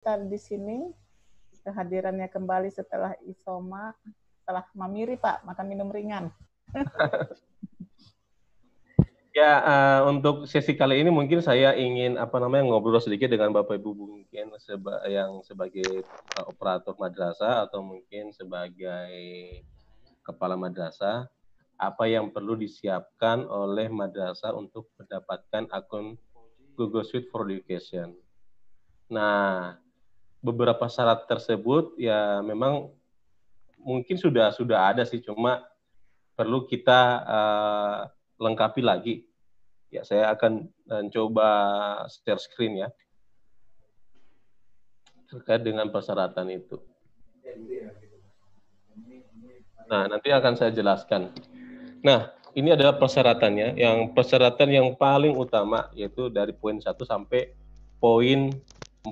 di sini, kehadirannya kembali setelah isoma, setelah mamiri Pak, makan minum ringan. Ya, untuk sesi kali ini mungkin saya ingin ngobrol sedikit dengan Bapak Ibu mungkin yang sebagai operator madrasah atau mungkin sebagai kepala madrasah, apa yang perlu disiapkan oleh madrasah untuk mendapatkan akun Google Suite for Education. Nah, beberapa syarat tersebut ya memang mungkin sudah ada sih, cuma perlu kita lengkapi lagi. Ya, saya akan coba share screen ya terkait dengan persyaratan itu. Nah, nanti akan saya jelaskan. Nah, ini adalah persyaratannya. Persyaratan yang paling utama yaitu dari poin 1 sampai poin 4.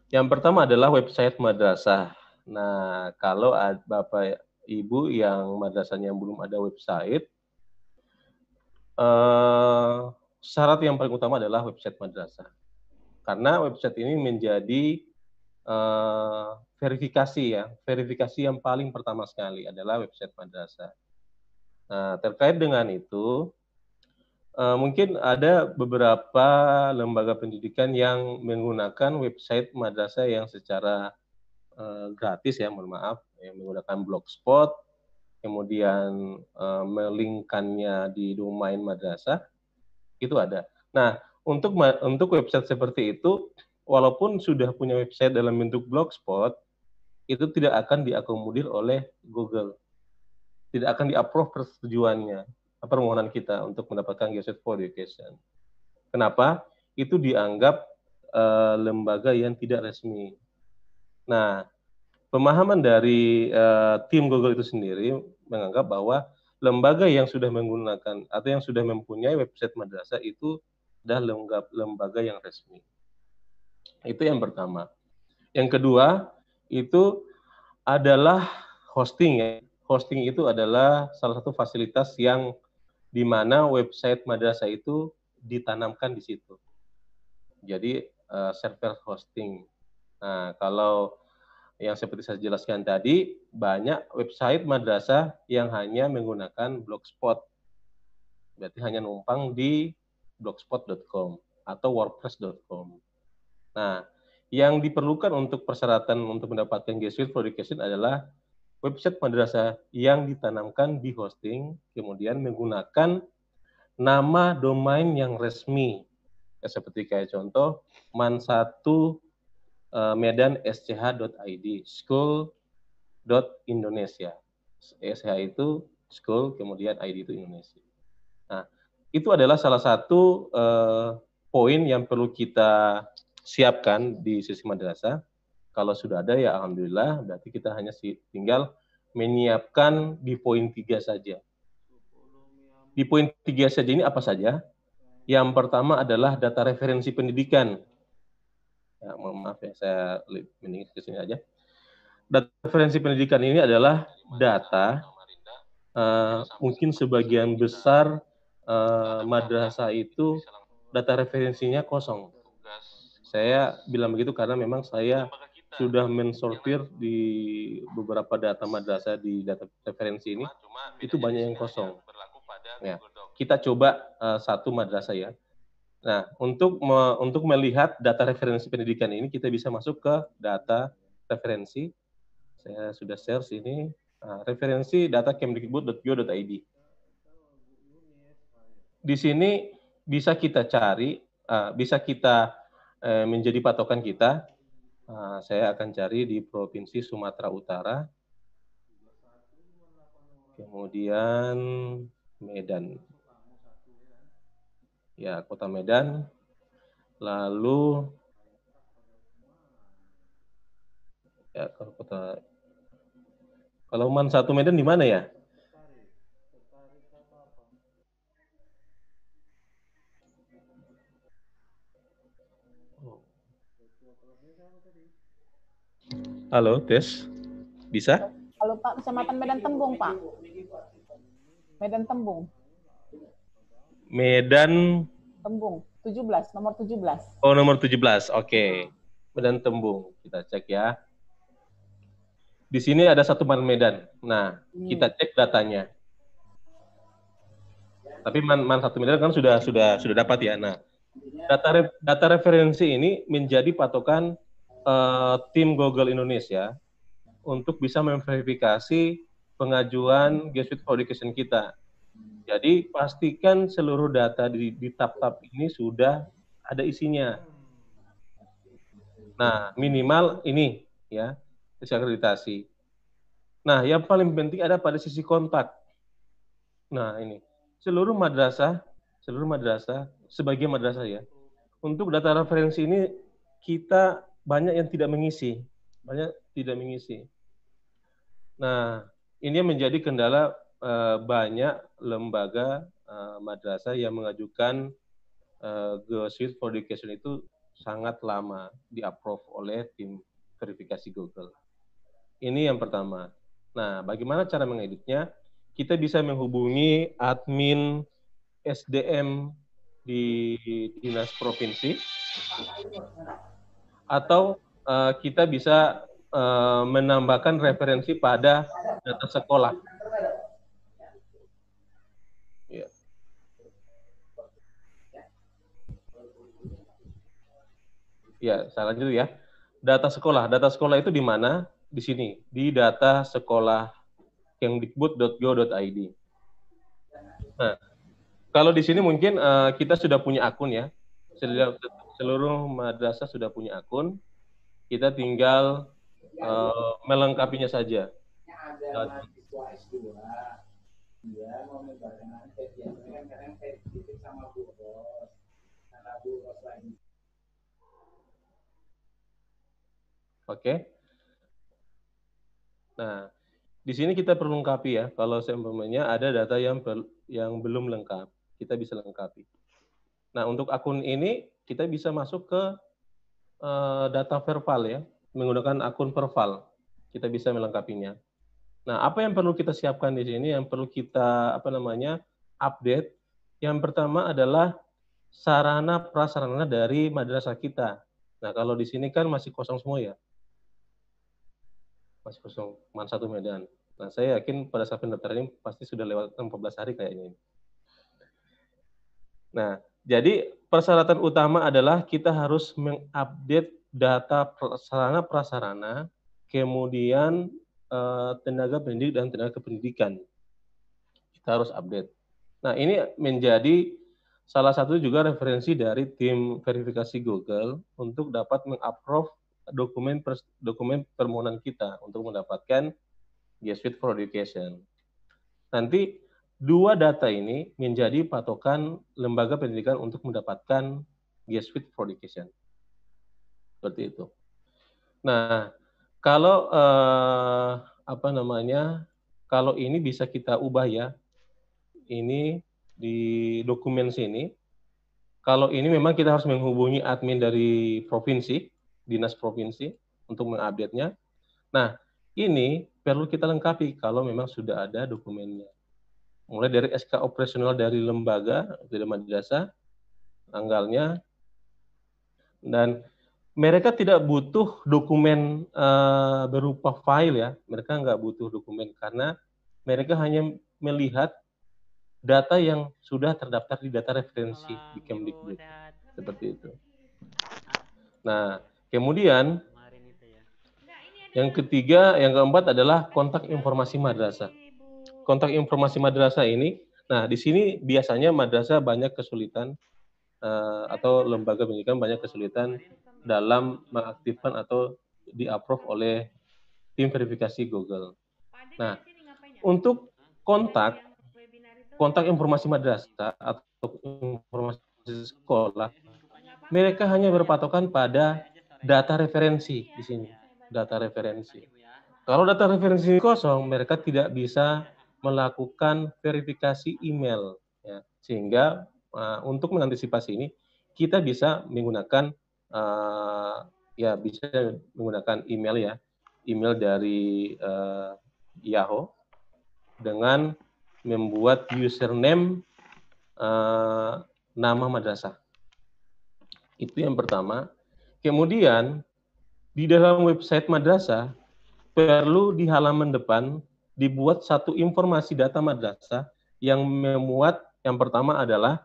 Yang pertama adalah website madrasah. Nah, kalau Bapak Ibu yang madrasahnya belum ada website, syarat yang paling utama adalah website madrasah. Karena website ini menjadi verifikasi yang paling pertama sekali adalah website madrasah. Nah, terkait dengan itu, mungkin ada beberapa lembaga pendidikan yang menggunakan website madrasah yang secara gratis ya, mohon maaf, yang menggunakan blogspot, kemudian melinkkannya di domain madrasah, itu ada. Nah, untuk website seperti itu, walaupun sudah punya website dalam bentuk blogspot, itu tidak akan diakomodir oleh Google. Tidak akan di-approve persetujuannya, permohonan kita untuk mendapatkan G-Suite for Education. Kenapa? Itu dianggap lembaga yang tidak resmi. Nah, pemahaman dari tim Google itu sendiri menganggap bahwa lembaga yang sudah menggunakan atau yang sudah mempunyai website madrasah itu adalah lembaga yang resmi. Itu yang pertama. Yang kedua, itu adalah hosting ya. Hosting itu adalah salah satu fasilitas yang di mana website madrasah itu ditanamkan di situ. Jadi server hosting. Nah, kalau yang seperti saya jelaskan tadi, banyak website madrasah yang hanya menggunakan blogspot. Berarti hanya numpang di blogspot.com atau wordpress.com. Nah, yang diperlukan untuk persyaratan untuk mendapatkan G-Suite for Education adalah website madrasah yang ditanamkan di hosting, kemudian menggunakan nama domain yang resmi. Ya, seperti kayak contoh, man1 Medan sch.id, school.indonesia. SH itu school, kemudian ID itu Indonesia. Nah, itu adalah salah satu poin yang perlu kita siapkan di sisi madrasah. Kalau sudah ada ya alhamdulillah, berarti kita hanya tinggal menyiapkan di poin 3 saja. Di poin 3 saja ini apa saja? Yang pertama adalah data referensi pendidikan. Ya, mohon maaf ya, saya mending ke sini aja. Data referensi pendidikan ini adalah data mungkin sebagian besar madrasah itu data referensinya kosong. Saya bilang begitu karena memang saya sudah mensortir di beberapa data madrasah di data referensi ini, itu banyak yang kosong. Ya, kita coba satu madrasah ya. Nah, untuk melihat data referensi pendidikan ini, kita bisa masuk ke data referensi. Saya sudah share sini. Referensi data kemdikbud.go.id. Di sini bisa kita cari, bisa kita menjadi patokan kita. Saya akan cari di Provinsi Sumatera Utara. Kemudian Medan. Ya, Kota Medan. Lalu ya kalau man1 Medan di mana ya? Halo, tes. Bisa? Halo Pak, Kecamatan Medan Tembung Pak. Medan Tembung. Medan Tembung. 17, nomor 17. Oh, nomor 17. Oke. Medan Tembung. Kita cek ya. Di sini ada satu Medan. Nah, kita cek datanya. Tapi satu Medan kan sudah dapat ya. Nah, data referensi ini menjadi patokan tim Google Indonesia untuk bisa memverifikasi pengajuan G Suite for Education kita. Jadi pastikan seluruh data di tab-tab ini sudah ada isinya. Nah, minimal ini ya, sisi akreditasi. Nah, yang paling penting ada pada sisi kontak. Nah, ini seluruh madrasah sebagai madrasah ya. Untuk data referensi ini kita banyak yang tidak mengisi. Nah, ini menjadi kendala banyak lembaga madrasah yang mengajukan G Suite for Education itu sangat lama di-approve oleh tim verifikasi Google. Ini yang pertama. Nah, bagaimana cara mengeditnya? Kita bisa menghubungi admin SDM di Dinas Provinsi, atau kita bisa menambahkan referensi pada data sekolah. Ya. Ya, saya lanjut ya. Data sekolah itu di mana? Di sini, di data sekolah kemdikbud.go.id. Nah, kalau di sini mungkin kita sudah punya akun ya. Seluruh madrasah sudah punya akun. Kita tinggal melengkapinya saja. Oke. Nah, di sini kita perlu lengkapi ya. Kalau seumpamanya ada data yang belum lengkap, kita bisa lengkapi. Nah, untuk akun ini kita bisa masuk ke data verbal ya, menggunakan akun Perval. Kita bisa melengkapinya. Nah, apa yang perlu kita siapkan di sini? Yang perlu kita update. Yang pertama adalah sarana prasarana dari madrasah kita. Nah, kalau di sini kan masih kosong semua ya. Masih kosong, cuma 1 Medan. Nah, saya yakin pada saat pendaftaran ini pasti sudah lewat 14 hari kayaknya. Nah, jadi persyaratan utama adalah kita harus mengupdate data sarana prasarana, kemudian tenaga pendidik dan tenaga kependidikan. Kita harus update. Nah, ini menjadi salah satu juga referensi dari tim verifikasi Google untuk dapat mengapprove dokumen permohonan kita untuk mendapatkan G Suite for Education. Nanti dua data ini menjadi patokan lembaga pendidikan untuk mendapatkan G Suite for Education. Seperti itu. Nah, kalau kalau ini bisa kita ubah ya. Ini di dokumen sini. Kalau ini memang kita harus menghubungi admin dari provinsi, dinas provinsi untuk mengupdate-nya. Nah, ini perlu kita lengkapi kalau memang sudah ada dokumennya. Mulai dari SK operasional dari lembaga, dari madrasah, tanggalnya, dan mereka tidak butuh dokumen berupa file ya. Mereka nggak butuh dokumen karena mereka hanya melihat data yang sudah terdaftar di data referensi di Kemdikbud. Seperti itu. Nah, kemudian yang keempat adalah kontak informasi madrasah. Kontak informasi madrasah ini, nah di sini biasanya madrasah banyak kesulitan atau lembaga pendidikan banyak kesulitan dalam mengaktifkan atau di-approve oleh tim verifikasi Google. Nah, untuk kontak informasi madrasah atau informasi sekolah, mereka hanya berpatokan pada data referensi di sini, data referensi. Kalau data referensi kosong, mereka tidak bisa melakukan verifikasi email, ya. Sehingga untuk mengantisipasi ini, kita bisa menggunakan email ya, email dari Yahoo dengan membuat username nama madrasah. Itu yang pertama. Kemudian di dalam website madrasah perlu di halaman depan dibuat satu informasi data madrasah yang memuat yang pertama adalah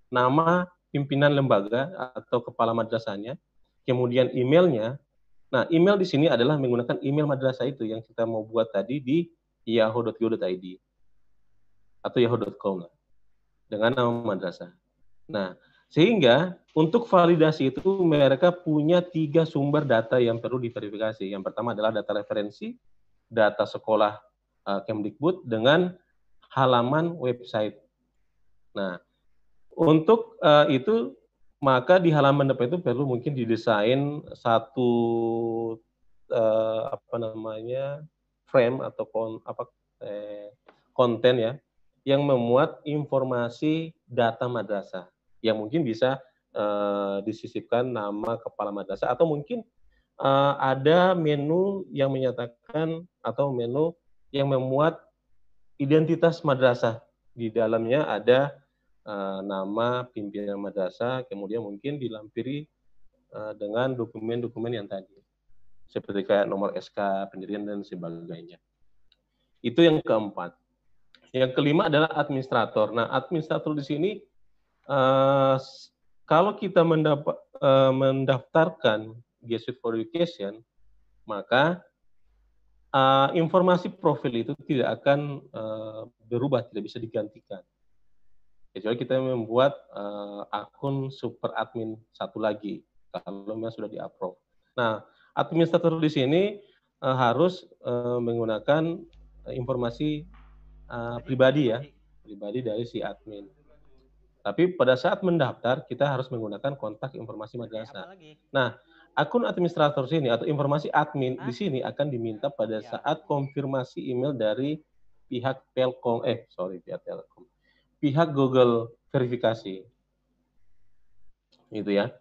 nama pimpinan lembaga atau kepala madrasahnya, kemudian emailnya. Nah, email di sini adalah menggunakan email madrasah itu yang kita mau buat tadi di yahoo.go.id atau yahoo.com dengan nama madrasah. Nah, sehingga untuk validasi itu mereka punya 3 sumber data yang perlu diverifikasi. Yang pertama adalah data referensi, data sekolah Kemdikbud dengan halaman website. Nah, untuk itu maka di halaman depan itu perlu mungkin didesain satu frame atau konten ya yang memuat informasi data madrasah yang mungkin bisa disisipkan nama kepala madrasah atau mungkin ada menu yang menyatakan atau menu yang memuat identitas madrasah. Di dalamnya ada nama pimpinan madrasah, kemudian mungkin dilampiri dengan dokumen-dokumen yang tadi. Seperti kayak nomor SK, pendirian, dan sebagainya. Itu yang keempat. Yang kelima adalah administrator. Nah, administrator di sini, kalau kita mendaftarkan G Suite for Education, maka informasi profil itu tidak akan berubah, tidak bisa digantikan. Kecuali kita membuat akun super admin satu lagi, kalau memang sudah di-approve. Nah, administrator di sini harus menggunakan informasi pribadi ya, pribadi dari si admin. Tapi pada saat mendaftar, kita harus menggunakan kontak informasi madrasah. Nah, akun administrator sini atau informasi admin di sini akan diminta pada saat konfirmasi email dari pihak Telkom, pihak Google verifikasi. Gitu ya.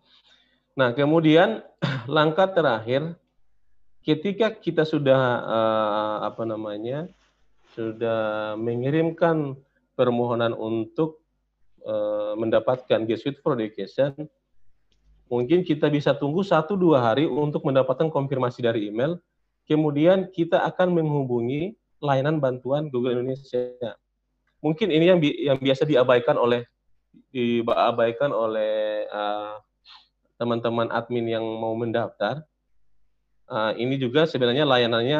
Nah, kemudian langkah terakhir, ketika kita sudah sudah mengirimkan permohonan untuk mendapatkan G Suite for Education, mungkin kita bisa tunggu 1-2 hari untuk mendapatkan konfirmasi dari email, kemudian kita akan menghubungi layanan bantuan Google Indonesia. Mungkin ini yang biasa diabaikan oleh teman-teman admin yang mau mendaftar. Ini juga sebenarnya layanannya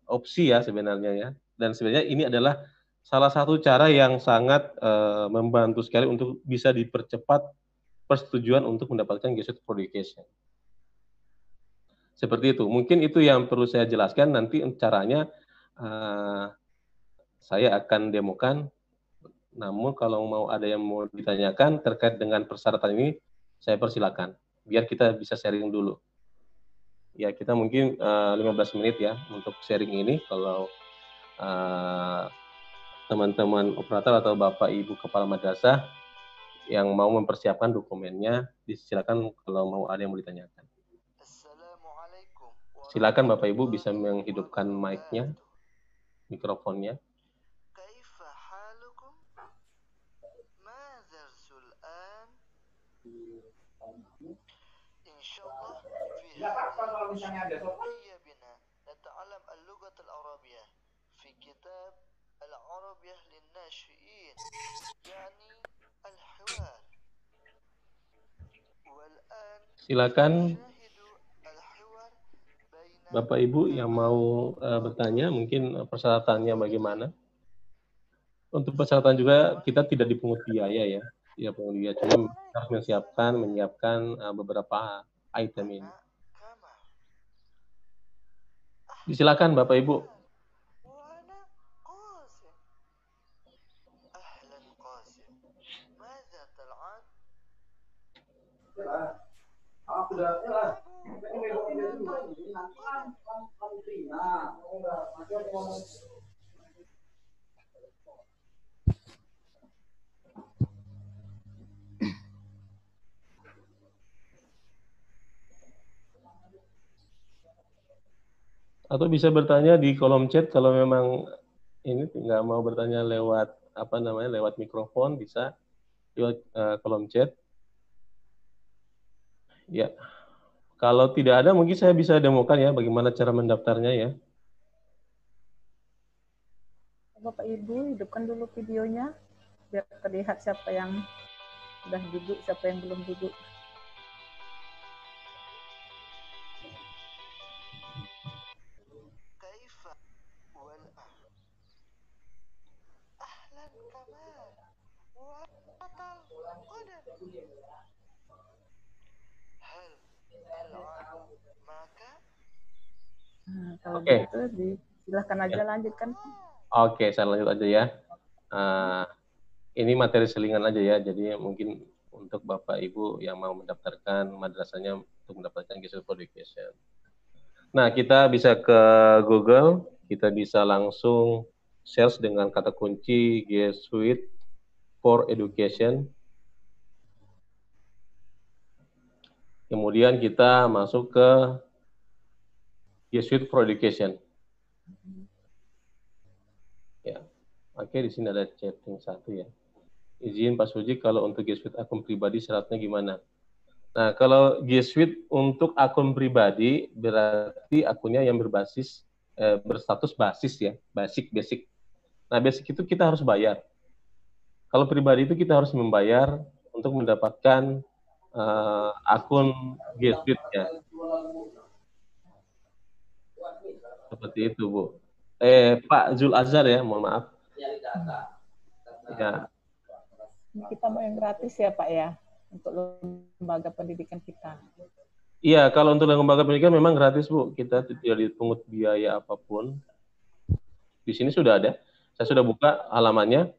opsi ya sebenarnya ya. Dan sebenarnya ini adalah salah satu cara yang sangat membantu sekali untuk bisa dipercepat persetujuan untuk mendapatkan G Suite for Education. Seperti itu. Mungkin itu yang perlu saya jelaskan. Nanti caranya saya akan demokan. Namun kalau mau ada yang mau ditanyakan terkait dengan persyaratan ini, saya persilakan. Biar kita bisa sharing dulu. Ya, kita mungkin 15 menit ya untuk sharing ini. Kalau teman-teman operator atau Bapak Ibu Kepala Madrasah yang mau mempersiapkan dokumennya, disilakan kalau mau ada yang mau ditanyakan. Silakan Bapak Ibu bisa menghidupkan mic-nya, mikrofonnya. kalau misalnya ada نتعلم اللغة العربية في كتاب العربية للناشئين يعني الحوار والآن silakan Bapak Ibu yang mau bertanya, mungkin persyaratannya bagaimana. Untuk persyaratan juga kita tidak dipungut biaya ya, tidak pungut biaya, cuma harus menyiapkan beberapa item ini. Silakan Bapak Ibu. Atau bisa bertanya di kolom chat kalau memang ini nggak mau bertanya lewat lewat mikrofon, bisa lewat kolom chat. Ya, kalau tidak ada mungkin saya bisa demokan ya bagaimana cara mendaftarnya ya. Bapak Ibu, hidupkan dulu videonya biar terlihat siapa yang sudah duduk, siapa yang belum duduk. كيف أهلا كمان وبطل قدم هل العدو معك؟ Nah, kalau Oke. begitu silahkan aja lanjutkan. Oke, saya lanjut aja ya. Ini materi selingan aja ya, jadi mungkin untuk Bapak Ibu yang mau mendaftarkan madrasahnya untuk mendapatkan G Suite for Education. Nah, kita bisa ke Google, kita bisa langsung search dengan kata kunci G Suite for Education. Kemudian kita masuk ke G Suite for Education. Ya, oke, di sini ada chatting satu ya. Izin Pak Suji, kalau untuk G Suite akun pribadi syaratnya gimana? Nah, kalau G Suite untuk akun pribadi berarti akunnya yang berstatus basis ya, basic. Nah, basic itu kita harus bayar. Kalau pribadi itu kita harus membayar untuk mendapatkan akun G Suite ya. Seperti itu, Bu. Pak Zul Azhar ya, mohon maaf. Ya. Kita mau yang gratis ya Pak ya, untuk lembaga pendidikan kita. Iya, kalau untuk lembaga pendidikan memang gratis, Bu. Kita tidak dipungut biaya apapun. Di sini sudah ada. Saya sudah buka halamannya.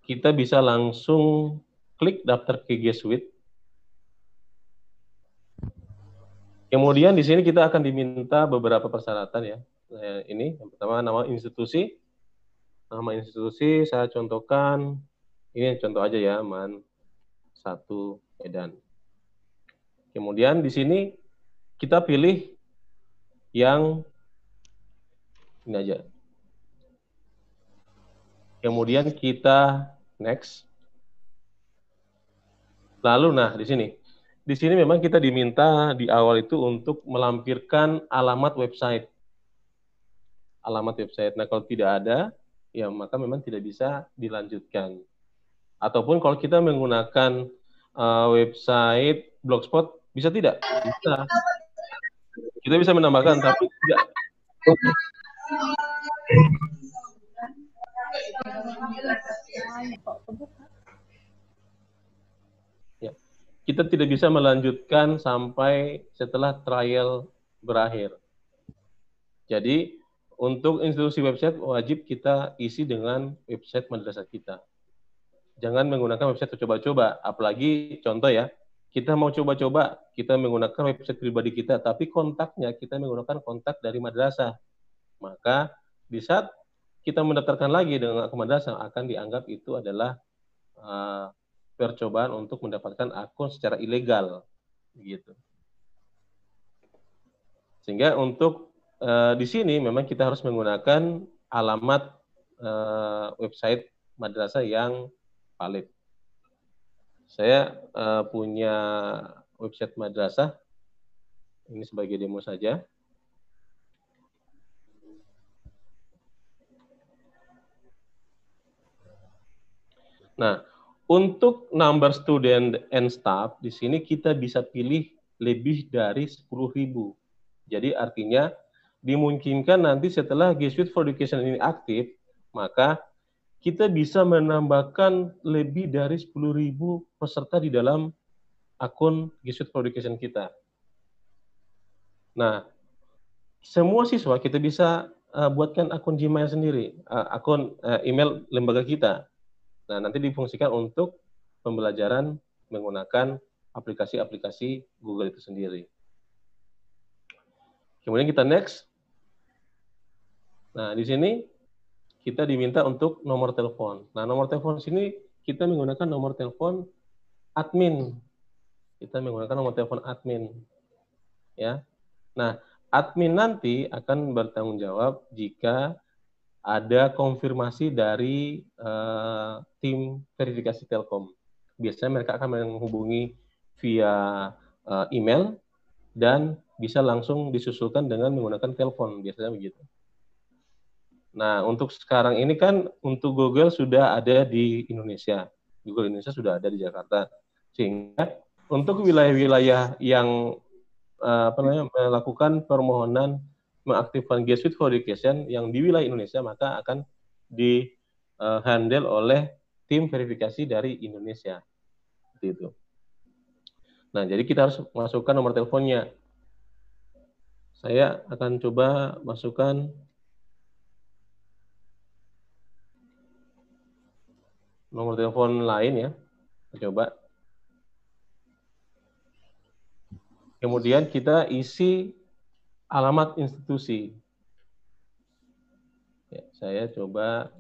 Kita bisa langsung klik daftar ke G Suite. Kemudian di sini kita akan diminta beberapa persyaratan ya. Ini yang pertama nama institusi. Nama institusi saya contohkan, ini contoh aja ya, MAN 1 Medan. Kemudian di sini kita pilih yang ini aja. Kemudian kita next. Lalu nah di sini memang kita diminta di awal itu untuk melampirkan alamat website. Alamat website. Nah kalau tidak ada, ya maka memang tidak bisa dilanjutkan. Ataupun kalau kita menggunakan website Blogspot, bisa tidak? Bisa. Kita bisa menambahkan, tapi tidak. Ya. Kita tidak bisa melanjutkan sampai setelah trial berakhir. Jadi, untuk institusi website wajib kita isi dengan website madrasah kita. Jangan menggunakan website coba-coba, apalagi contoh ya, kita mau coba-coba, kita menggunakan website pribadi kita, tapi kontaknya kita menggunakan kontak dari madrasah. Maka di saat kita mendaftarkan lagi dengan akun madrasah, akan dianggap itu adalah percobaan untuk mendapatkan akun secara ilegal, gitu. Sehingga untuk di sini memang kita harus menggunakan alamat website madrasah yang valid. Saya punya website madrasah, ini sebagai demo saja. Nah, untuk number student and staff, di sini kita bisa pilih lebih dari 10.000. Jadi artinya dimungkinkan nanti setelah G Suite for Education ini aktif, maka kita bisa menambahkan lebih dari 10.000 peserta di dalam akun G Suite for Education kita. Nah, semua siswa kita bisa buatkan akun Gmail sendiri, akun email lembaga kita. Nah, nanti difungsikan untuk pembelajaran menggunakan aplikasi-aplikasi Google itu sendiri. Kemudian kita next. Nah, di sini kita diminta untuk nomor telepon. Nah, nomor telepon sini kita menggunakan nomor telepon admin. Kita menggunakan nomor telepon admin. Ya. Nah, admin nanti akan bertanggung jawab jika ada konfirmasi dari tim verifikasi Telkom. Biasanya mereka akan menghubungi via email dan bisa langsung disusulkan dengan menggunakan telepon, biasanya begitu. Nah, untuk sekarang ini kan untuk Google sudah ada di Indonesia. Google Indonesia sudah ada di Jakarta. Sehingga untuk wilayah-wilayah yang melakukan permohonan mengaktifkan G Suite for Education yang di wilayah Indonesia, maka akan di-handle oleh tim verifikasi dari Indonesia. Seperti itu. Nah, jadi kita harus masukkan nomor teleponnya. Saya akan coba masukkan nomor telepon lain ya. Coba. Kemudian kita isi alamat institusi. Ya, saya coba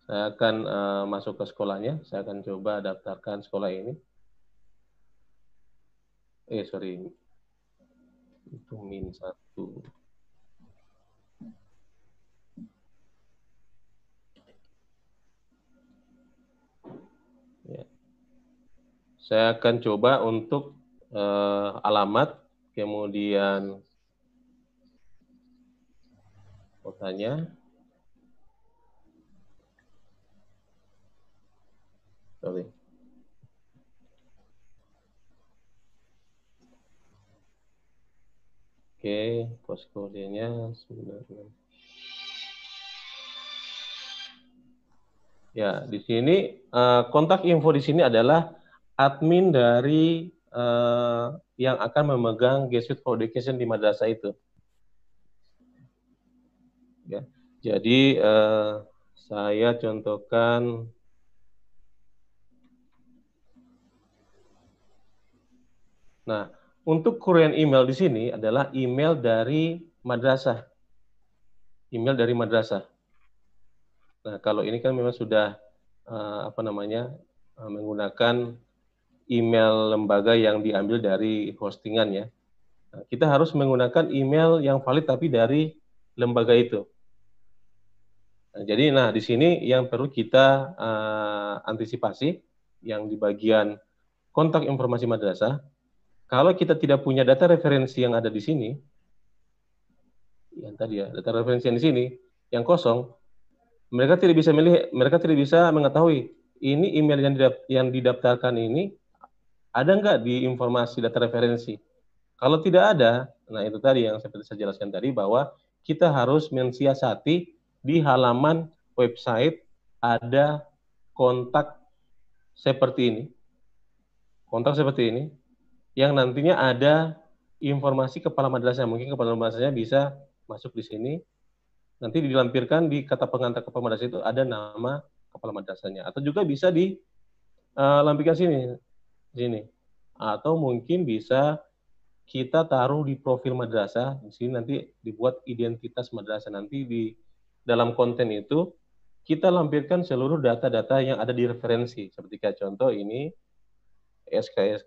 saya akan masuk ke sekolahnya. Saya akan coba daftarkan sekolah ini. Sorry. Itu -1. Ya. Saya akan coba untuk alamat, kemudian kotanya. Sorry. Oke, postcode-nya 96. Ya, di sini kontak info di sini adalah admin dari yang akan memegang G Suite for Education di madrasah itu. Ya, jadi saya contohkan. Nah, untuk kurian email di sini adalah email dari madrasah. Email dari madrasah. Nah, kalau ini kan memang sudah menggunakan email lembaga yang diambil dari hostingan ya. Nah, kita harus menggunakan email yang valid tapi dari lembaga itu. Nah, jadi di sini yang perlu kita antisipasi yang di bagian kontak informasi madrasah. Kalau kita tidak punya data referensi yang ada di sini, yang tadi ya, data referensi yang di sini yang kosong, mereka tidak bisa mengetahui ini email yang didaftarkan ini ada nggak di informasi data referensi. Kalau tidak ada, nah itu tadi yang seperti saya jelaskan tadi bahwa kita harus mensiasati di halaman website ada kontak seperti ini. Kontak seperti ini yang nantinya ada informasi kepala madrasah. Mungkin kepala madrasahnya bisa masuk di sini. Nanti dilampirkan di kata pengantar kepala madrasah itu ada nama kepala madrasahnya. Atau juga bisa dilampirkan sini. Atau mungkin bisa kita taruh di profil madrasah. Di sini nanti dibuat identitas madrasah. Nanti di dalam konten itu kita lampirkan seluruh data-data yang ada di referensi. Seperti kayak contoh ini SK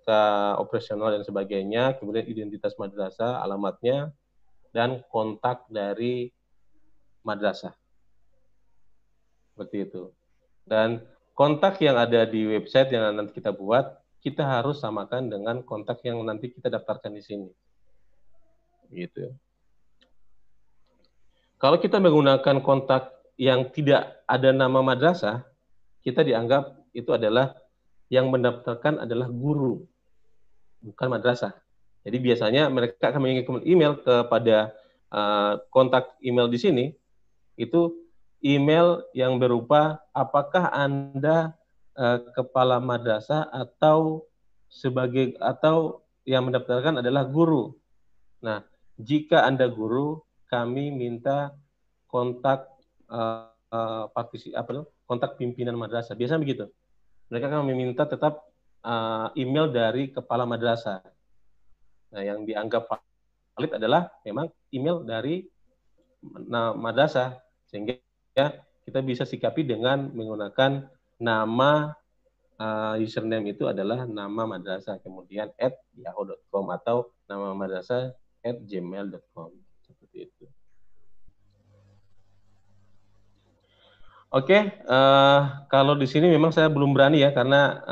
operasional dan sebagainya, kemudian identitas madrasah, alamatnya, dan kontak dari madrasah. Seperti itu. Dan kontak yang ada di website yang nanti kita buat, kita harus samakan dengan kontak yang nanti kita daftarkan di sini. Gitu. Kalau kita menggunakan kontak yang tidak ada nama madrasah, kita dianggap itu adalah yang mendaftarkan adalah guru, bukan madrasah. Jadi biasanya mereka akan mengirimkan email kepada kontak email di sini, itu email yang berupa apakah Anda kepala madrasah atau yang mendaftarkan adalah guru. Nah, jika Anda guru, kami minta kontak kontak pimpinan madrasah. Biasanya begitu. Mereka akan meminta tetap email dari kepala madrasah. Nah, yang dianggap valid adalah memang email dari madrasah, sehingga kita bisa sikapi dengan menggunakan nama username itu adalah nama madrasah, kemudian @yahoo.com atau nama madrasah @gmail.com, seperti itu. Oke, kalau di sini memang saya belum berani ya, karena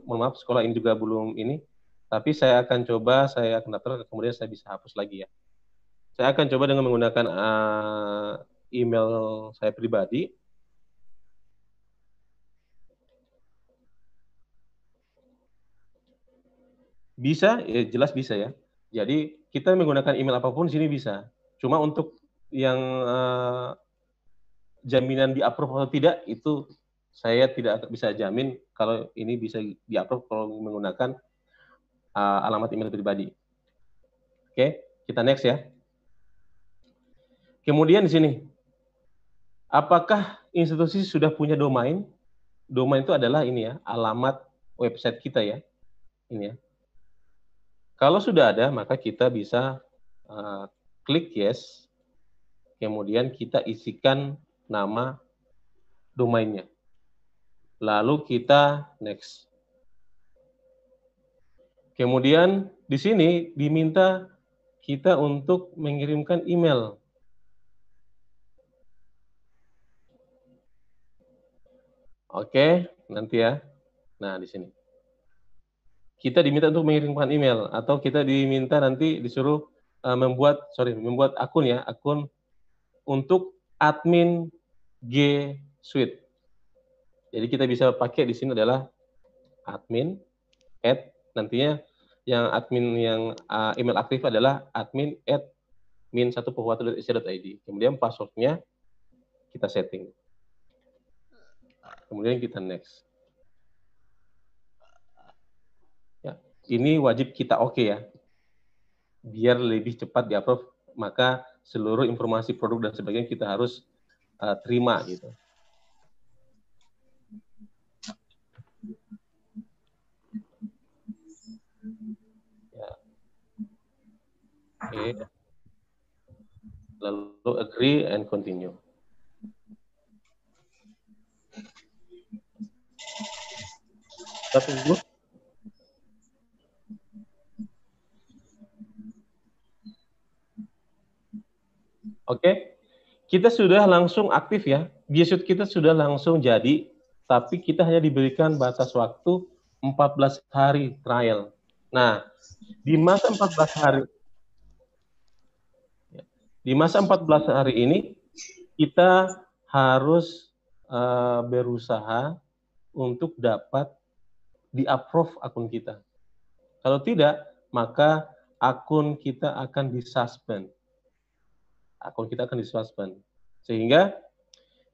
mohon maaf sekolah ini juga belum ini, tapi saya akan coba, saya akan daftar, kemudian saya bisa hapus lagi ya. Saya akan coba dengan menggunakan email saya pribadi. Bisa, ya jelas bisa ya. Jadi kita menggunakan email apapun di sini bisa. Cuma untuk yang jaminan di-approve atau tidak, itu saya tidak bisa jamin kalau ini bisa di-approve kalau menggunakan alamat email pribadi. Oke, kita next ya. Kemudian di sini, apakah institusi sudah punya domain? Domain itu adalah ini ya, alamat website kita ya. Ini ya. Kalau sudah ada, maka kita bisa klik yes, kemudian kita isikan nama domainnya. Lalu kita next. Kemudian di sini diminta kita untuk mengirimkan email. Oke, nanti ya. Nah, di sini. Kita diminta untuk mengirimkan email atau kita diminta nanti disuruh membuat akun ya, akun untuk admin G Suite. Jadi kita bisa pakai di sini adalah admin nantinya yang admin yang email aktif adalah admin@min1pohwatu.id. Kemudian passwordnya kita setting. Kemudian kita next. Ya, ini wajib kita oke ya. Biar lebih cepat di-approve, maka seluruh informasi produk dan sebagainya kita harus terima gitu. Ya. Oke. Lalu agree and continue. Kita tunggu. Oke, kita sudah langsung aktif ya. G Suite kita sudah langsung jadi, tapi kita hanya diberikan batas waktu 14 hari trial. Nah, di masa 14 hari ini kita harus berusaha untuk dapat di-approve akun kita. Kalau tidak, maka akun kita akan disuspend. Sehingga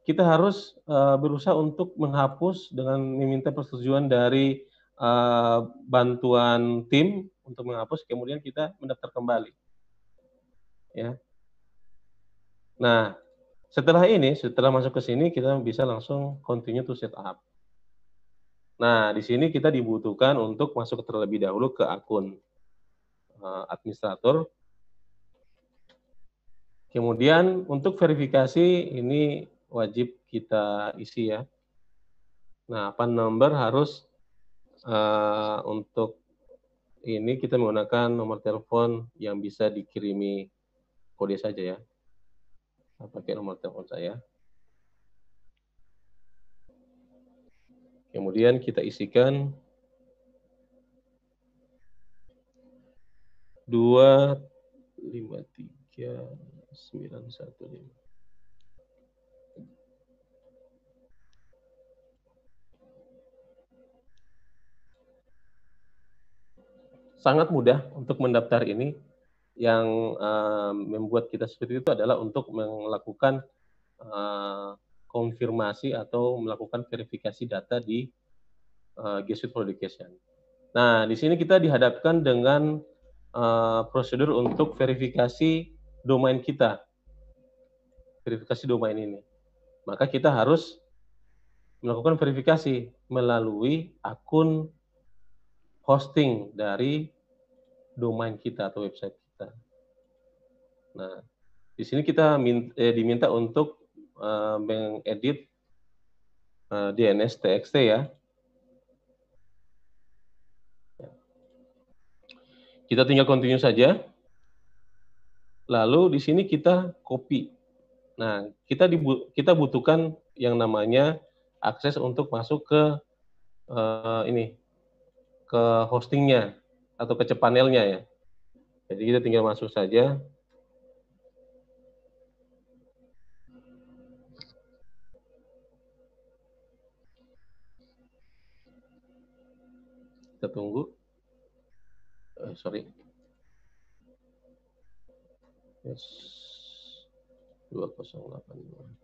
kita harus berusaha untuk menghapus dengan meminta persetujuan dari bantuan tim untuk menghapus, kemudian kita mendaftar kembali. Ya. Nah, setelah masuk ke sini, kita bisa langsung continue to set up. Nah, di sini kita dibutuhkan untuk masuk terlebih dahulu ke akun administrator. Kemudian untuk verifikasi ini wajib kita isi ya. Nah, PAN number harus untuk ini kita menggunakan nomor telepon yang bisa dikirimi kode saja ya. Saya pakai nomor telepon saya. Kemudian kita isikan 253915. Sangat mudah untuk mendaftar ini. Yang membuat kita seperti itu adalah untuk melakukan konfirmasi atau melakukan verifikasi data di G Suite for Education. Nah, di sini kita dihadapkan dengan prosedur untuk verifikasi domain kita. Verifikasi domain ini. Maka kita harus melakukan verifikasi melalui akun hosting dari domain kita atau website kita. Nah, di sini kita diminta untuk mengedit DNS TXT ya. Kita tinggal continue saja. Lalu di sini kita copy. Nah, kita butuhkan yang namanya akses untuk masuk ke ini, ke hostingnya atau ke cpanelnya ya. Jadi kita tinggal masuk saja. Kita tunggu. Sorry. Yes. 2082.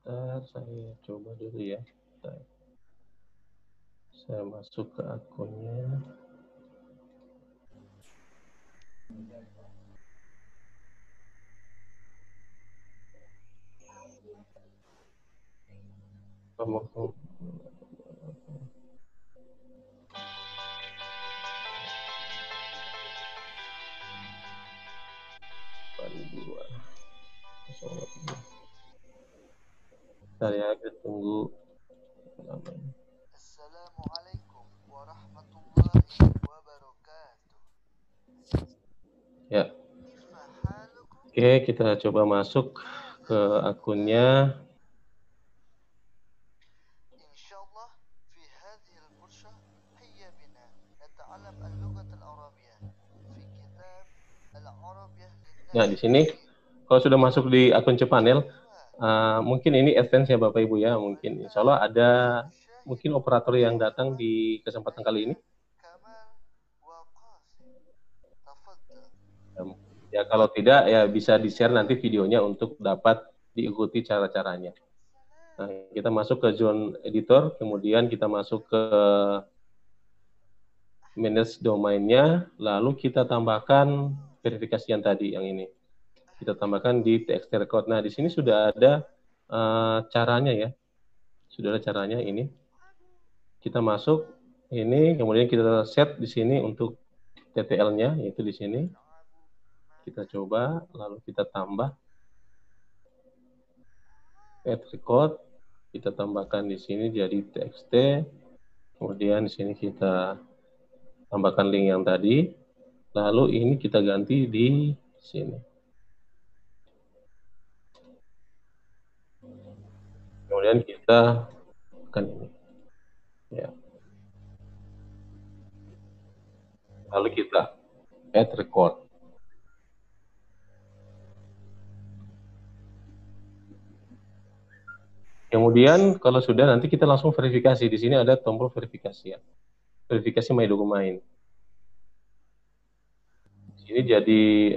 Bentar, saya coba dulu ya. Bentar. Saya masuk ke akunnya. Bentar ya, kita tunggu. Assalamualaikum warahmatullahi wabarakatuh. Ya. Kaifa halukum? Oke, kita coba masuk ke akunnya. Insyaallah fi hadhihi al-fursah hayya bina nata'allam al-lughah al-arabiyyah fi kitab al-arabiyyah Nah, di sini kalau sudah masuk di akun cpanel, mungkin ini advance ya Bapak Ibu ya, mungkin insya Allah ada mungkin operator yang datang di kesempatan kali ini. Ya kalau tidak ya bisa di-share nanti videonya untuk dapat diikuti cara-caranya. Nah, kita masuk ke zone editor, kemudian kita masuk ke manage domainnya, lalu kita tambahkan verifikasi yang tadi, yang ini. Kita tambahkan di TXT record. Nah, di sini sudah ada caranya ya. Sudah ada caranya ini. Kita masuk ini, kemudian kita set di sini untuk TTL-nya, yaitu di sini. Kita coba, lalu kita tambah add record, kita tambahkan di sini jadi TXT, kemudian di sini kita tambahkan link yang tadi, lalu ini kita ganti di sini. Kemudian kita akan ini, ya. Lalu kita add record. Kemudian kalau sudah nanti kita langsung verifikasi. Di sini ada tombol verifikasi ya. Verifikasi My Domain. Ini jadi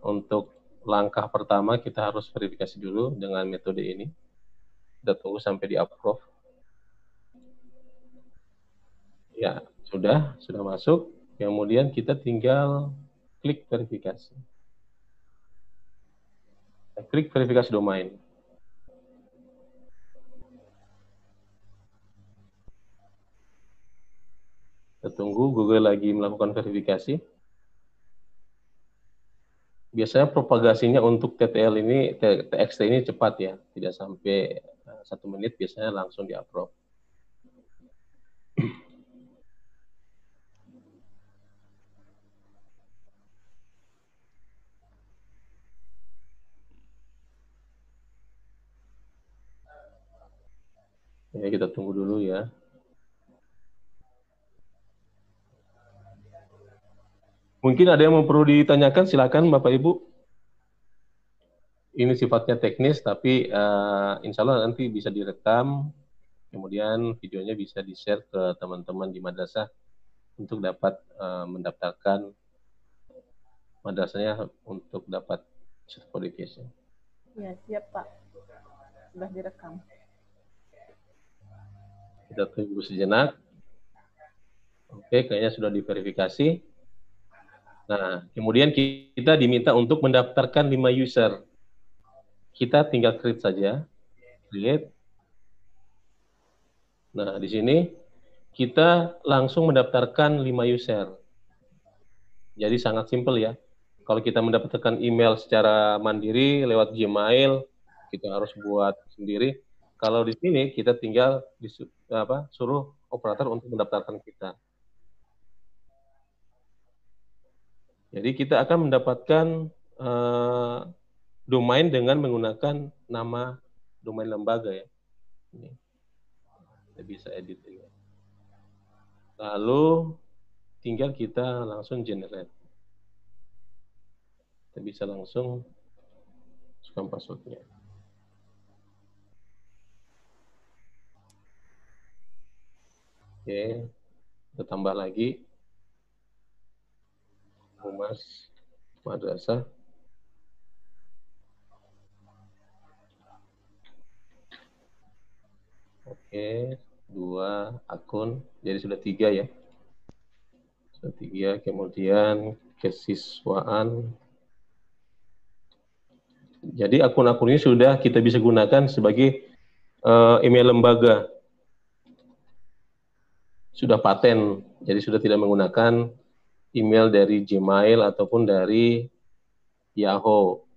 untuk langkah pertama kita harus verifikasi dulu dengan metode ini. Kita tunggu sampai di approve. Ya, sudah masuk. Kemudian kita tinggal klik verifikasi. Klik verifikasi domain. Kita tunggu Google lagi melakukan verifikasi. Biasanya propagasinya untuk TTL ini, TXT ini cepat ya, tidak sampai 1 menit, biasanya langsung di-approve. Ya, kita tunggu dulu ya. Mungkin ada yang perlu ditanyakan, silakan Bapak Ibu. Ini sifatnya teknis, tapi insya Allah nanti bisa direkam, kemudian videonya bisa di-share ke teman-teman di madrasah untuk dapat mendaftarkan madrasahnya untuk dapat certification. Ya, siap Pak. Sudah direkam. Kita tunggu sejenak. Oke, kayaknya sudah diverifikasi. Nah, kemudian kita diminta untuk mendaftarkan 5 user. Kita tinggal create saja. Create. Nah, di sini kita langsung mendaftarkan 5 user. Jadi sangat simpel ya. Kalau kita mendapatkan email secara mandiri lewat Gmail, kita harus buat sendiri. Kalau di sini kita tinggal suruh operator untuk mendaftarkan kita. Jadi kita akan mendapatkan domain dengan menggunakan nama domain lembaga ya. Ini kita bisa edit ini. Lalu tinggal kita langsung generate. Kita bisa langsung masukkan passwordnya. Oke, kita tambah lagi. Humas Madrasah. Oke, 2 akun, jadi sudah 3 ya. Sudah 3, kemudian kesiswaan. Jadi akun-akun ini sudah kita bisa gunakan sebagai email lembaga. Sudah paten, jadi sudah tidak menggunakan email dari Gmail ataupun dari Yahoo.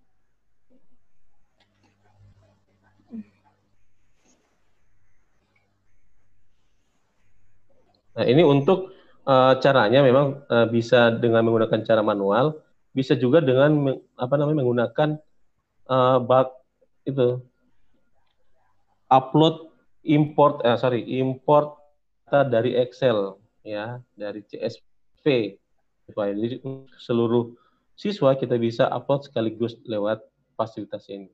Nah, ini untuk caranya memang bisa dengan menggunakan cara manual, bisa juga dengan menggunakan import data dari Excel ya, dari CSV. Jadi seluruh siswa kita bisa upload sekaligus lewat fasilitas ini.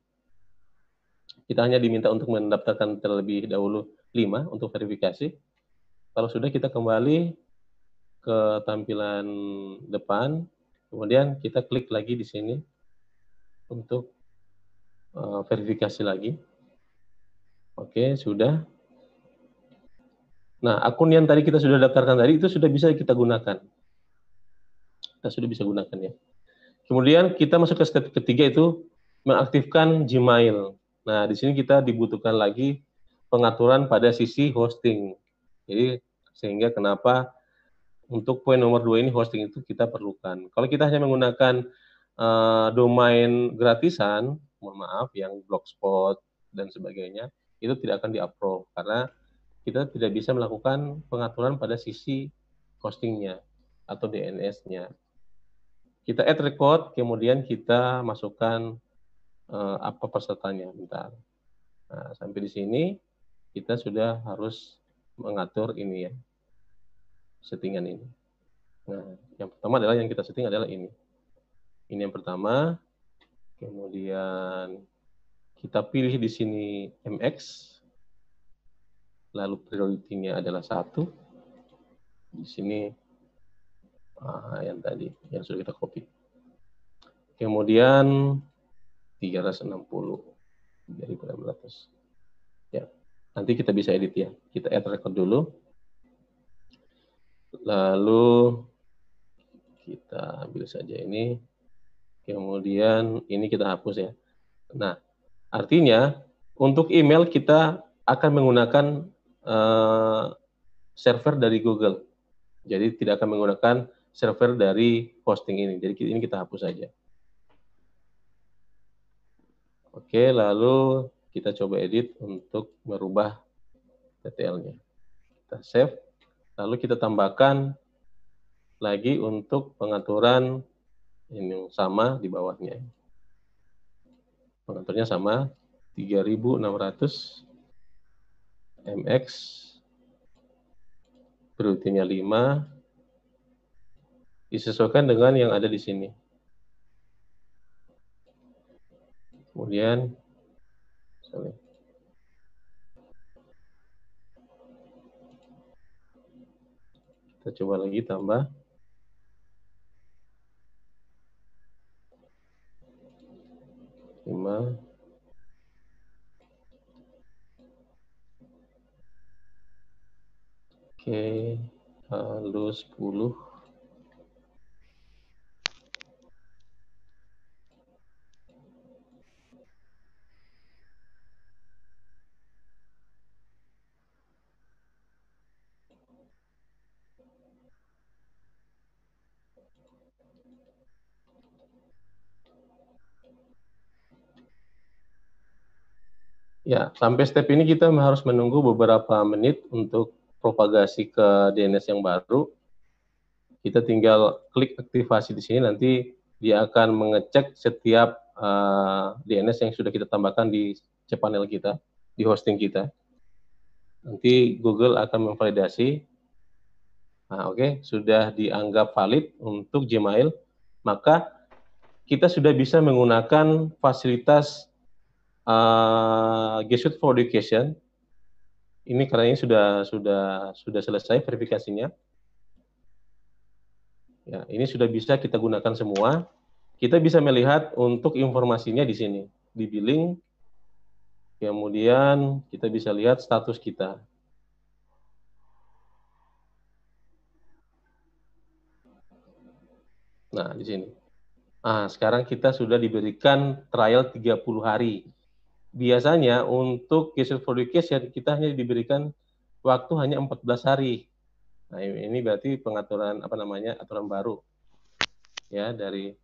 Kita hanya diminta untuk mendaftarkan terlebih dahulu 5 untuk verifikasi. Kalau sudah, kita kembali ke tampilan depan, kemudian kita klik lagi di sini untuk verifikasi lagi. Oke, sudah. Nah, akun yang tadi kita sudah daftarkan tadi itu sudah bisa kita gunakan. Kita sudah bisa gunakan ya. Kemudian kita masuk ke step ketiga, itu mengaktifkan Gmail. Nah, di sini kita dibutuhkan lagi pengaturan pada sisi hosting. Jadi sehingga kenapa untuk poin nomor 2 ini hosting itu kita perlukan. Kalau kita hanya menggunakan domain gratisan, mohon maaf, yang Blogspot dan sebagainya, itu tidak akan di-approve karena kita tidak bisa melakukan pengaturan pada sisi hostingnya atau DNS-nya. Kita add record, kemudian kita masukkan apa pesertanya. Bentar. Nah, sampai di sini kita sudah harus mengatur ini ya, settingan ini. Nah, yang pertama adalah yang kita setting adalah ini. Ini yang pertama. Kemudian kita pilih di sini MX. Lalu priority-nya adalah 1. Di sini yang tadi, yang sudah kita copy. Kemudian 360 dari 400. Ya, nanti kita bisa edit ya. Kita add record dulu. Lalu kita ambil saja ini. Kemudian ini kita hapus ya. Nah, artinya untuk email kita akan menggunakan server dari Google. Jadi tidak akan menggunakan server dari hosting ini. Jadi ini kita hapus saja. Oke, lalu kita coba edit untuk merubah detailnya. Kita save, lalu kita tambahkan lagi untuk pengaturan ini sama di bawahnya. Pengaturnya sama, 3.600 MX, priority-nya 5, disesuaikan dengan yang ada di sini. Kemudian, kita coba lagi tambah. Lalu 10. Ya, sampai step ini kita harus menunggu beberapa menit untuk propagasi ke DNS yang baru. Kita tinggal klik aktivasi di sini, nanti dia akan mengecek setiap DNS yang sudah kita tambahkan di cPanel kita, di hosting kita. Nanti Google akan memvalidasi. Nah, oke, sudah dianggap valid untuk Gmail, maka kita sudah bisa menggunakan fasilitas G Suite for Education. Ini karena ini sudah selesai verifikasinya. Ya, ini sudah bisa kita gunakan semua. Kita bisa melihat untuk informasinya di sini, di billing. Kemudian kita bisa lihat status kita. Nah, di sini. Nah, sekarang kita sudah diberikan trial 30 hari. Biasanya untuk G Suite for Education kita hanya diberikan waktu hanya 14 hari. Nah, ini berarti pengaturan aturan baru ya dari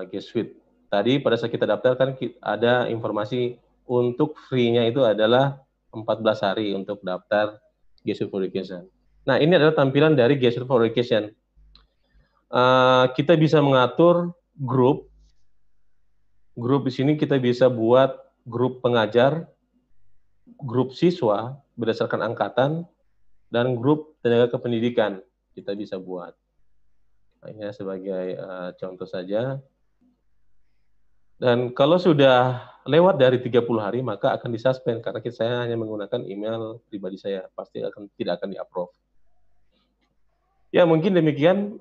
G Suite. Tadi pada saat kita daftar kan ada informasi untuk free-nya itu adalah 14 hari untuk daftar G Suite for Education. Nah, ini adalah tampilan dari G Suite for Education. Kita bisa mengatur grup. Grup di sini kita bisa buat grup pengajar, grup siswa berdasarkan angkatan, dan grup tenaga kependidikan kita bisa buat. Nah, ini sebagai contoh saja. Dan kalau sudah lewat dari 30 hari, maka akan disuspend karena saya hanya menggunakan email pribadi saya, pasti tidak akan di-approve. Ya, mungkin demikian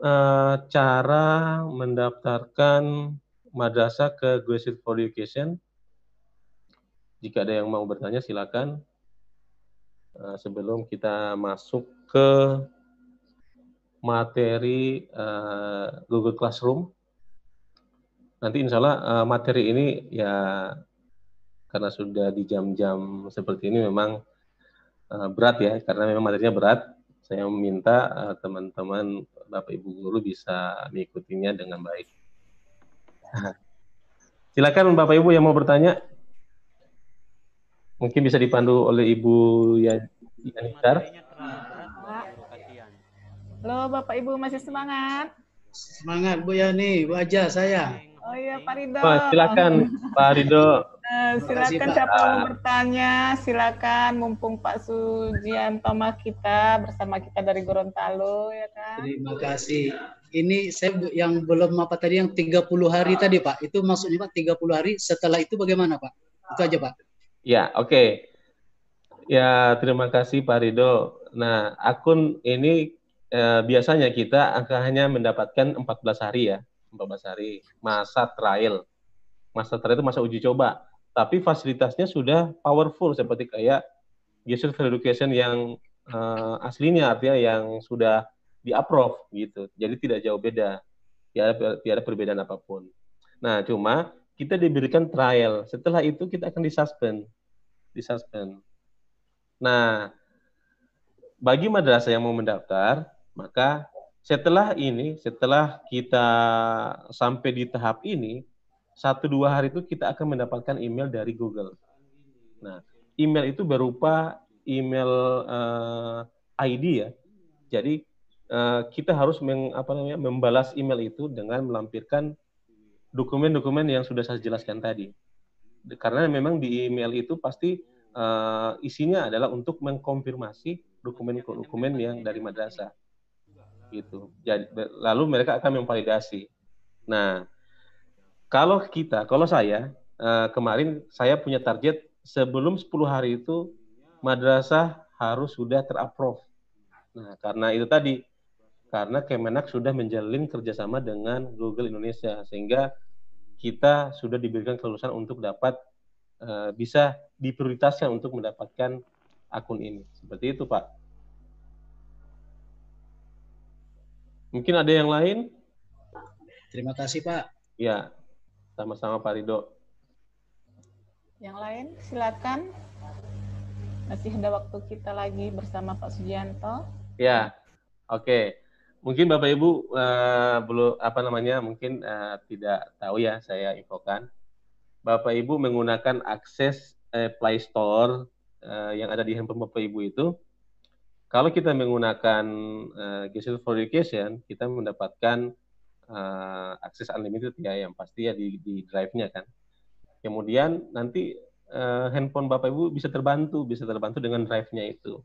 cara mendaftarkan madrasah ke G Suite for Education. Jika ada yang mau bertanya, silakan. Sebelum kita masuk ke materi Google Classroom. Nanti insya Allah materi ini ya karena sudah di jam-jam seperti ini memang berat ya, karena memang materinya berat. Saya meminta teman-teman Bapak Ibu guru bisa mengikutinya dengan baik. Silakan Bapak Ibu yang mau bertanya. Mungkin bisa dipandu oleh Ibu Yanisar. Halo Bapak Ibu, masih semangat? Semangat Bu Yani, Bu Aja saya. Oh iya Pak Ridho. Silakan Pak Ridho. Silakan siapa yang mau bertanya, silakan mumpung Pak Sujianto kita bersama kita dari Gorontalo ya kan. Terima kasih. Ini saya yang belum tadi yang 30 hari tadi Pak. Itu maksudnya Pak 30 hari setelah itu bagaimana Pak? Itu aja Pak. Ya, oke. Ya, terima kasih Pak Ridho. Nah, akun ini biasanya kita akan hanya mendapatkan 14 hari ya. 14 hari masa trial. Masa trial itu masa uji coba. Tapi fasilitasnya sudah powerful seperti kayak G Suite for Education yang aslinya, artinya yang sudah di-approve gitu. Jadi tidak jauh beda. Tiada perbedaan apapun. Nah, cuma kita diberikan trial. Setelah itu kita akan disuspend. Nah, bagi madrasah yang mau mendaftar, maka setelah kita sampai di tahap ini, 1-2 hari itu kita akan mendapatkan email dari Google. Nah, email itu berupa email ID ya. Jadi kita harus membalas email itu dengan melampirkan dokumen-dokumen yang sudah saya jelaskan tadi. Karena memang di email itu pasti isinya adalah untuk mengkonfirmasi dokumen-dokumen yang dari madrasah. Gitu. Jadi, lalu mereka akan memvalidasi. Nah, kalau saya kemarin saya punya target sebelum 10 hari itu madrasah harus sudah terapprove. Nah, karena itu tadi, karena Kemenak sudah menjalin kerjasama dengan Google Indonesia sehingga kita sudah diberikan kelulusan untuk dapat bisa diprioritaskan untuk mendapatkan akun ini. Seperti itu, Pak. Mungkin ada yang lain? Terima kasih Pak. Ya, sama-sama Pak Ridho. Yang lain silakan. Masih ada waktu kita lagi bersama Pak Sugianto. Ya, oke. Mungkin Bapak Ibu belum mungkin tidak tahu ya, saya infokan. Bapak Ibu menggunakan akses Play Store yang ada di handphone Bapak Ibu itu. Kalau kita menggunakan Gadget for Education, kita mendapatkan akses unlimited ya, yang pasti ya di drive-nya kan. Kemudian nanti handphone Bapak Ibu bisa terbantu dengan drive-nya itu.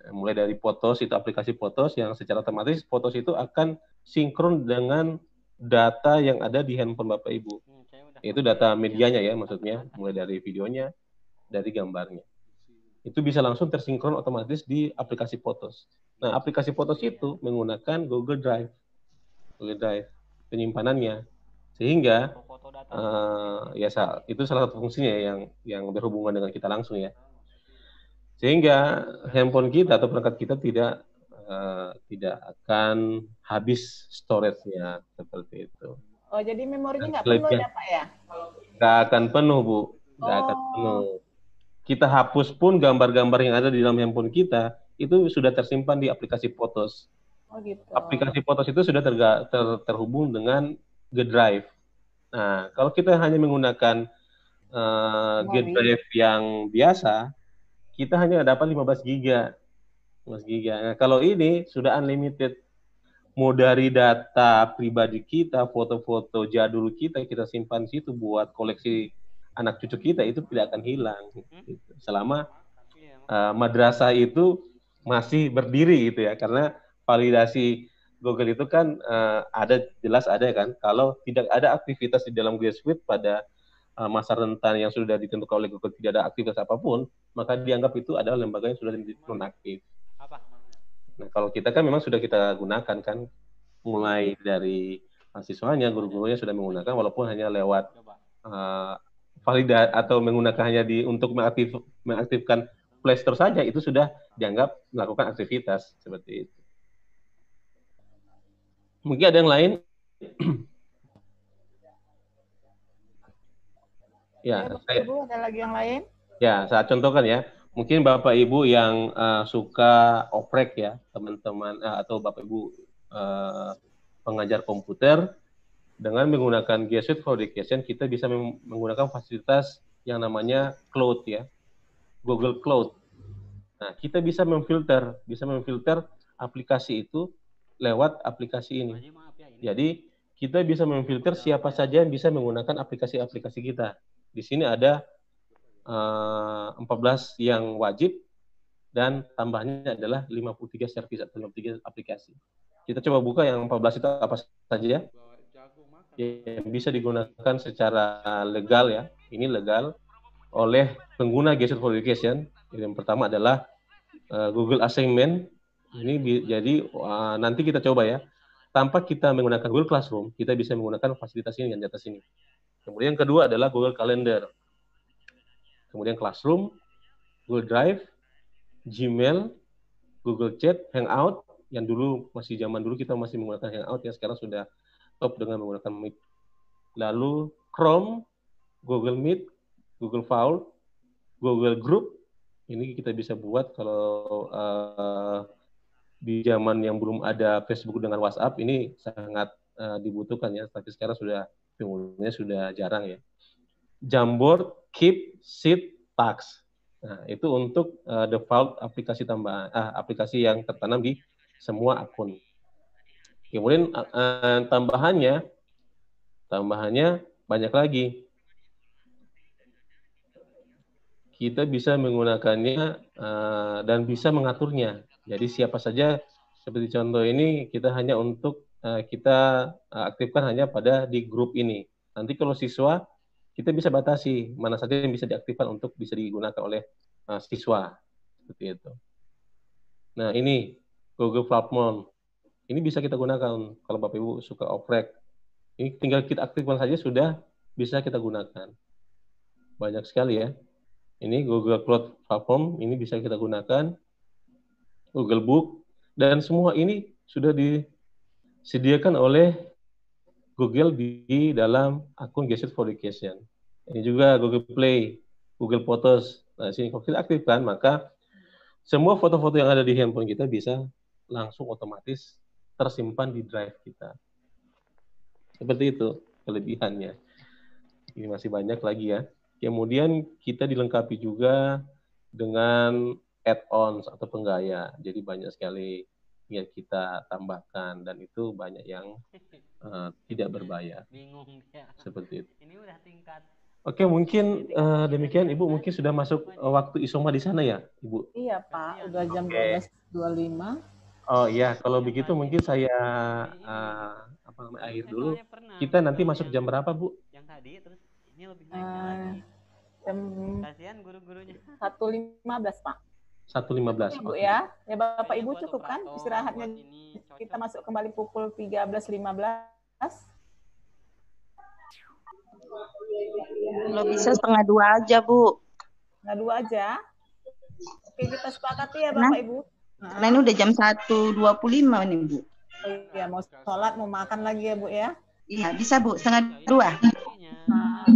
Mulai dari Photos, itu aplikasi Photos yang secara otomatis Photos itu akan sinkron dengan data yang ada di handphone Bapak Ibu. Itu data medianya ya, maksudnya mulai dari videonya, dari gambarnya. Itu bisa langsung tersinkron otomatis di aplikasi Photos. Nah, aplikasi Photos itu menggunakan Google Drive penyimpanannya, sehingga itu salah satu fungsinya yang berhubungan dengan kita langsung ya. Sehingga handphone kita atau perangkat kita tidak akan habis storage-nya seperti itu. Oh, jadi memorinya nggak penuh ya Pak ya? Nggak akan penuh Bu, nggak akan penuh. Kita hapus pun gambar-gambar yang ada di dalam handphone kita itu sudah tersimpan di aplikasi Photos. Oh gitu. Aplikasi Photos itu sudah terhubung dengan G Drive. Nah, kalau kita hanya menggunakan G Drive yang biasa, kita hanya dapat 15 GB. Nah, kalau ini sudah unlimited. Mau dari data pribadi kita, foto-foto jadul kita simpan di situ buat koleksi anak cucu kita, itu tidak akan hilang. Gitu. Selama madrasah itu masih berdiri gitu ya, karena validasi Google itu kan jelas ada kan, kalau tidak ada aktivitas di dalam G Suite pada masa rentan yang sudah ditentukan oleh Google, tidak ada aktivitas apapun, maka dianggap itu adalah lembaga yang sudah nonaktif. Nah, kalau kita kan memang sudah kita gunakan kan, mulai dari mahasiswanya, guru-gurunya sudah menggunakan, walaupun hanya lewat validat atau menggunakan hanya untuk mengaktifkan Play Store saja, itu sudah dianggap melakukan aktivitas seperti itu. Mungkin ada yang lain? Ya, Ibu, ada lagi yang lain? Ya, saya contohkan ya. Mungkin Bapak Ibu yang suka oprek ya, teman-teman atau Bapak Ibu pengajar komputer, dengan menggunakan G Suite for Education kita bisa menggunakan fasilitas yang namanya Cloud ya, Google Cloud. Nah, kita bisa memfilter aplikasi itu lewat aplikasi ini. Jadi kita bisa memfilter siapa saja yang bisa menggunakan aplikasi-aplikasi kita. Di sini ada 14 yang wajib dan tambahnya adalah 53 service atau 53 aplikasi. Kita coba buka yang 14 itu apa saja yang bisa digunakan secara legal ya. Ini legal oleh pengguna G Suite for Education. Yang pertama adalah Google Assignment. Ini jadi nanti kita coba ya. Tanpa kita menggunakan Google Classroom, kita bisa menggunakan fasilitas ini yang di atas ini. Kemudian yang kedua adalah Google Calendar. Kemudian Classroom, Google Drive, Gmail, Google Chat, Hangout, yang dulu zaman dulu kita masih menggunakan Hangout, ya sekarang sudah top dengan menggunakan Meet. Lalu Chrome, Google Meet, Google Vault, Google Group, ini kita bisa buat kalau di zaman yang belum ada Facebook dengan WhatsApp, ini sangat dibutuhkan ya, tapi sekarang penggunanya sudah jarang ya. Jamboard, Keep, Sheet, Tags. Nah, itu untuk default aplikasi tambahan, aplikasi yang tertanam di semua akun. Kemudian tambahannya banyak lagi. Kita bisa menggunakannya dan bisa mengaturnya. Jadi siapa saja, seperti contoh ini, kita hanya untuk kita aktifkan hanya di grup ini. Nanti kalau siswa, kita bisa batasi mana saja yang bisa diaktifkan untuk bisa digunakan oleh siswa. Seperti itu. Nah, ini Google Platform. Ini bisa kita gunakan kalau Bapak Ibu suka oprek. Ini tinggal kita aktifkan saja sudah bisa kita gunakan. Banyak sekali ya. Ini Google Cloud Platform, ini bisa kita gunakan. Google Book, dan semua ini sudah disediakan oleh Google di dalam akun Gadget for Education. Ini juga Google Play, Google Photos. Nah, sini kalau kita aktifkan, maka semua foto-foto yang ada di handphone kita bisa langsung otomatis tersimpan di drive kita. Seperti itu kelebihannya. Ini masih banyak lagi ya. Kemudian kita dilengkapi juga dengan add-ons atau penggaya. Jadi banyak sekali yang kita tambahkan dan itu banyak yang tidak berbayar. Bingung ya. Seperti itu. Ini udah tingkat. Oke, mungkin demikian Ibu mungkin sudah masuk waktu isoma di sana ya, Ibu? Iya, Pak. Udah jam 12.25. Oh iya, kalau begitu mungkin saya akhir dulu. Kita nanti masuk jam berapa, Bu? Yang tadi terus ini lebih naik jam kasihan guru-gurunya. 1.15, Pak. 1.15. Bu ya. Ya Bapak Ibu cukup kan istirahatnya, kita masuk kembali pukul 13.15. Kalau bisa 1:30 aja, Bu. 1:30 aja. Oke, kita sepakati ya Bapak Ibu. Nah, ini udah jam 1:25 ini, Bu. Oh iya, mau sholat, mau makan lagi ya Bu ya. Iya, bisa, Bu. 1:30.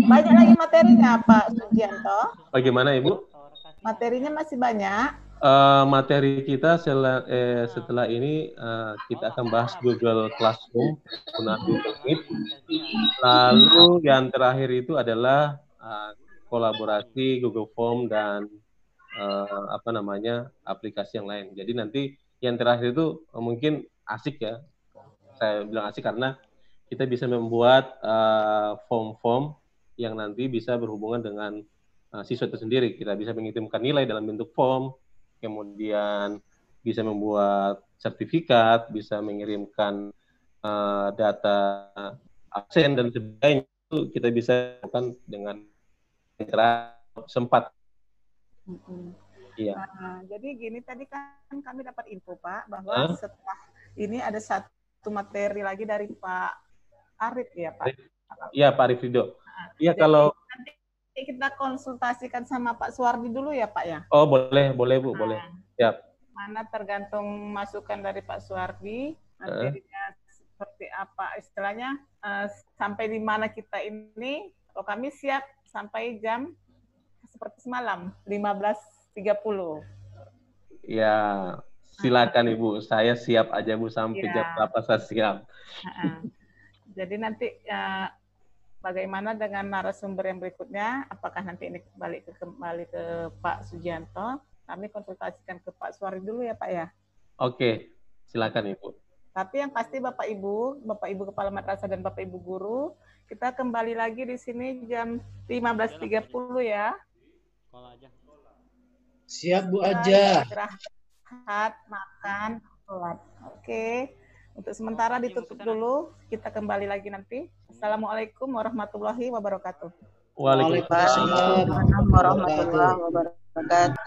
Banyak lagi materinya Pak Sugianto. Bagaimana Ibu? Materinya masih banyak. Materi kita setelah ini kita akan bahas Google Classroom, penggunaan Google Meet. Lalu yang terakhir itu adalah kolaborasi Google Form dan aplikasi yang lain. Jadi nanti yang terakhir itu mungkin asik ya. Saya bilang asik karena kita bisa membuat form-form yang nanti bisa berhubungan dengan siswa itu sendiri. Kita bisa mengirimkan nilai dalam bentuk form, kemudian bisa membuat sertifikat, bisa mengirimkan data absen dan sebagainya. Itu kita bisa lakukan dengan sempat. Iya. Jadi gini, tadi kan kami dapat info Pak bahwa setelah ini ada satu materi lagi dari Pak Arif ya Pak. Iya Pak Arif Ridho. Iya kalau nanti kita konsultasikan sama Pak Suwardi dulu ya Pak ya. Oh boleh Bu, boleh. Siap. Mana tergantung masukan dari Pak Suwardi, materinya seperti apa istilahnya, sampai di mana kita ini. Kalau kami siap sampai jam seperti semalam 15.30. Ya, silakan Ibu. Saya siap aja Bu sampai jam berapa saya siap. Jadi nanti bagaimana dengan narasumber yang berikutnya? Apakah nanti ini kembali ke Pak Sugianto? Kami konsultasikan ke Pak Suwardi dulu ya Pak ya. Oke, silakan Ibu. Tapi yang pasti Bapak Ibu Kepala Madrasah dan Bapak Ibu Guru, kita kembali lagi di sini jam 15.30 ya. Siap Bu aja. Istirahat, makan, sholat. Oke. Untuk sementara ditutup dulu. Kita kembali lagi nanti. Assalamualaikum warahmatullahi wabarakatuh. Waalaikumsalam warahmatullahi wabarakatuh.